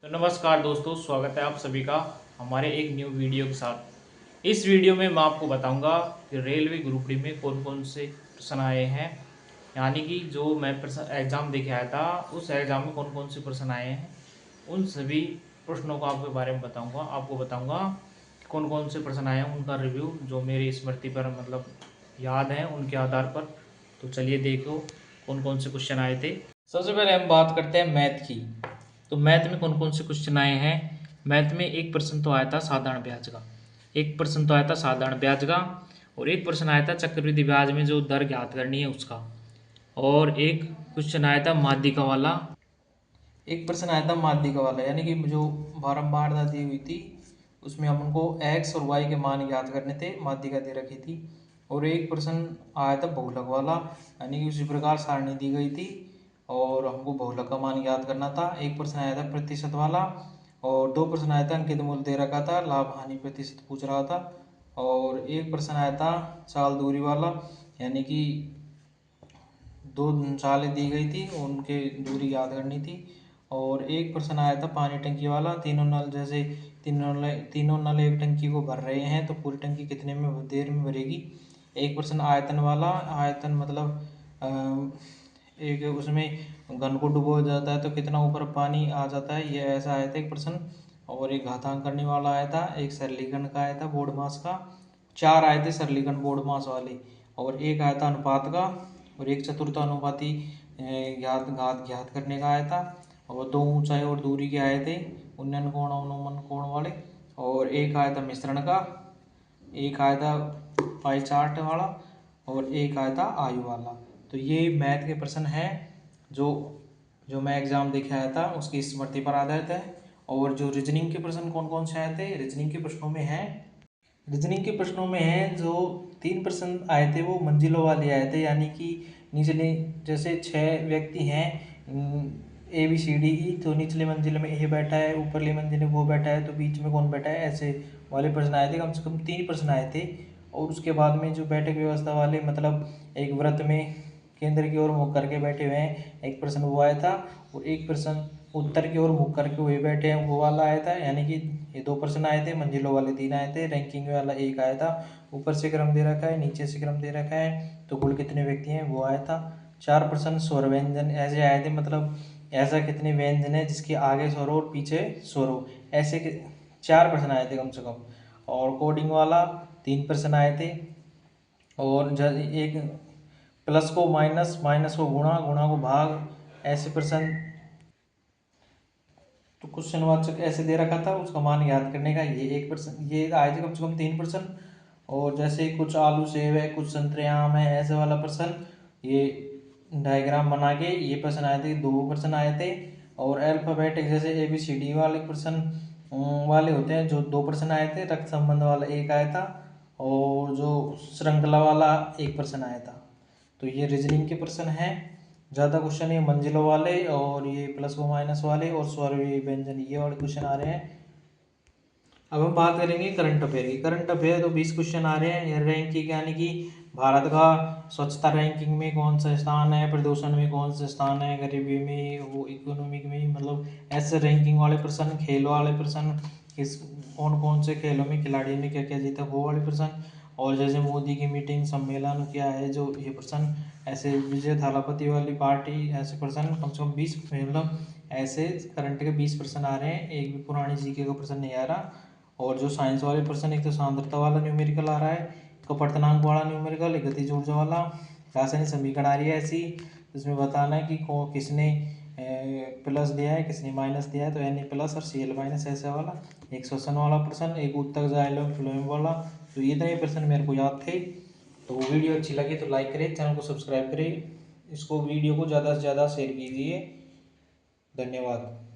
तो नमस्कार दोस्तों, स्वागत है आप सभी का हमारे एक न्यू वीडियो के साथ। इस वीडियो में मैं आपको बताऊंगा कि रेलवे ग्रुप डी में कौन कौन से प्रश्न आए हैं, यानी कि जो मैं एग्ज़ाम देके आया था उस एग्ज़ाम में कौन कौन से प्रश्न आए हैं। उन सभी प्रश्नों को आपके बारे में बताऊंगा, आपको बताऊंगा कि कौन कौन से प्रश्न आए हैं, उनका रिव्यू जो मेरी स्मृति पर मतलब याद है उनके आधार पर। तो चलिए देखो कौन कौन से क्वेश्चन आए थे। सबसे पहले हम बात करते हैं मैथ की। तो मैथ में कौन कौन से क्वेश्चन आए हैं। मैथ में एक प्रश्न तो आया था साधारण ब्याज का, एक प्रश्न तो आया था साधारण ब्याज का, और एक प्रश्न आया था चक्रवृद्धि ब्याज में जो दर ज्ञात करनी है उसका, और एक क्वेश्चन आया था माध्यिका वाला। एक प्रश्न आया था माध्यिका वाला, यानी कि जो बारंबारता दी हुई थी उसमें हम उनको x और y के मान ज्ञात करने थे, माध्यिका दे रखी थी। और एक प्रश्न आया था बहुलक वाला, यानी कि उसी प्रकार सारणी दी गई थी और हमको बहुलक का मान ज्ञात करना था। एक प्रश्न आया था प्रतिशत वाला, और दो प्रश्न आया था अंकित मूल्य दे रखा था, लाभ हानि प्रतिशत पूछ रहा था। और एक प्रश्न आया था चाल दूरी वाला, यानी कि दो चालें दी गई थी उनके दूरी याद करनी थी। और एक प्रश्न आया था पानी टंकी वाला, तीनों नल जैसे तीनों नल एक टंकी को भर रहे हैं तो पूरी टंकी कितने में देर में भरेगी। एक प्रश्न आयतन वाला, आयतन मतलब एक उसमें घन को डुबो जाता है तो कितना ऊपर पानी आ जाता है, ये ऐसा आया था एक प्रश्न। और एक घातांक करने वाला आया था, एक सरलीकरण का आया था बोर्ड मास का, चार आए थे सरलीकरण बोर्ड मास वाले। और एक आया था अनुपात का, और एक चतुर्थानुपाती ज्ञात करने का आया था। और दो ऊंचाई और दूरी के आए थे, उन्नयन कोण अवनमन कोण वाले। और एक आया था मिश्रण का, एक आया था पाई चार्ट वाला, और एक आया था आयु वाला। तो ये मैथ के प्रश्न हैं जो जो मैं एग्जाम देके आया था उसकी स्मृति पर आधारित है। और जो रीजनिंग के प्रश्न कौन कौन से आए थे, रीजनिंग के प्रश्नों में है, रीजनिंग के प्रश्नों में है जो तीन प्रश्न आए थे वो मंजिलों वाले आए थे, यानी कि निचले जैसे छह व्यक्ति हैं A B C D E, तो निचले मंजिल में ए बैठा है, ऊपरली मंजिल में वो बैठा है, तो बीच में कौन बैठा है, ऐसे वाले प्रश्न आए थे। कम से कम तीन प्रश्न आए थे। और उसके बाद में जो बैठक व्यवस्था वाले मतलब एक व्रत में केंद्र की ओर मुख करके बैठे हुए हैं, एक प्रश्न वो आया था। और एक प्रश्न उत्तर की ओर मुख करके हुए बैठे हैं वो वाला आया था, यानी कि ये दो प्रश्न आए थे, मंजिलों वाले तीन आए थे, रैंकिंग वाला एक आया था। ऊपर से क्रम दे रखा है, नीचे से क्रम दे रखा है, तो कुल कितने व्यक्ति हैं वो आया था। चार प्रश्न स्वर व्यंजन ऐसे आए थे, मतलब ऐसा कितने व्यंजन है जिसके आगे स्वर हो और पीछे स्वर हो, ऐसे चार प्रश्न आए थे कम से कम। और कोडिंग वाला तीन प्रश्न आए थे। और एक प्लस को माइनस, माइनस को गुणा, गुणा को भाग, ऐसे प्रश्न। तो क्वेश्चन वाचक ऐसे दे रखा था, उसका मान याद करने का ये एक प्रश्न, ये आए थे कम से कम तीन प्रश्न। और जैसे कुछ आलू सेब है, कुछ संतरे आम है, ऐसे वाला प्रश्न, ये डायग्राम बना के ये प्रश्न आए थे, दो प्रश्न आए थे। और अल्फाबेटिक जैसे ए बी सी डी वाले प्रश्न वाले होते हैं जो दो प्रश्न आए थे, रक्त संबंध वाला एक आया था, और जो श्रृंखला वाला एक प्रश्न आया था। तो ये रीजनिंग के प्रश्न हैं। ज़्यादा क्वेश्चन ये मंजिलों वाले और ये प्लस व माइनस वाले और स्वर व्यंजन ये वाले क्वेश्चन आ रहे हैं। अब हम बात करेंगे करंट अफेयर की। करंट अफेयर तो 20 क्वेश्चन आ रहे हैं। रैंकिंग यानी कि भारत का स्वच्छता रैंकिंग में कौन सा स्थान है, प्रदूषण में कौन सा स्थान है, गरीबी में, वो इकोनॉमिक में, मतलब ऐसे रैंकिंग वाले प्रश्न। खेल वाले प्रश्न, किस कौन कौन से खेलों में खिलाड़ी ने क्या क्या जीता, वो वाले प्रश्न। और जैसे मोदी की मीटिंग सम्मेलन क्या है, जो ये प्रश्न। ऐसे विजय थालापति वाली पार्टी, ऐसे प्रश्न कम से कम 20, मतलब ऐसे करंट के 20 प्रश्न आ रहे हैं। एक भी पुरानी जीके का प्रश्न नहीं आ रहा। और जो साइंस वाले प्रश्न, एक तो सांद्रता वाला न्यूमेरिकल आ रहा है, एक अपवर्तनांक वाला न्यूमेरिकल, एक गतिज ऊर्जा वाला। रासायनिक समीकरण आ रही है ऐसी, जिसमें बताना है कि किसने प्लस दिया है, किसने माइनस दिया है, तो Na प्लस और Cl माइनस ऐसे वाला। एक श्वसन वाला प्रश्न, एक उत्तक जाइलम फ्लोएम वाला। तो ये इतने प्रश्न मेरे को याद थे। तो वीडियो अच्छी लगी तो लाइक करें, चैनल को सब्सक्राइब करें, इसको वीडियो को ज़्यादा से ज़्यादा शेयर कीजिए। धन्यवाद।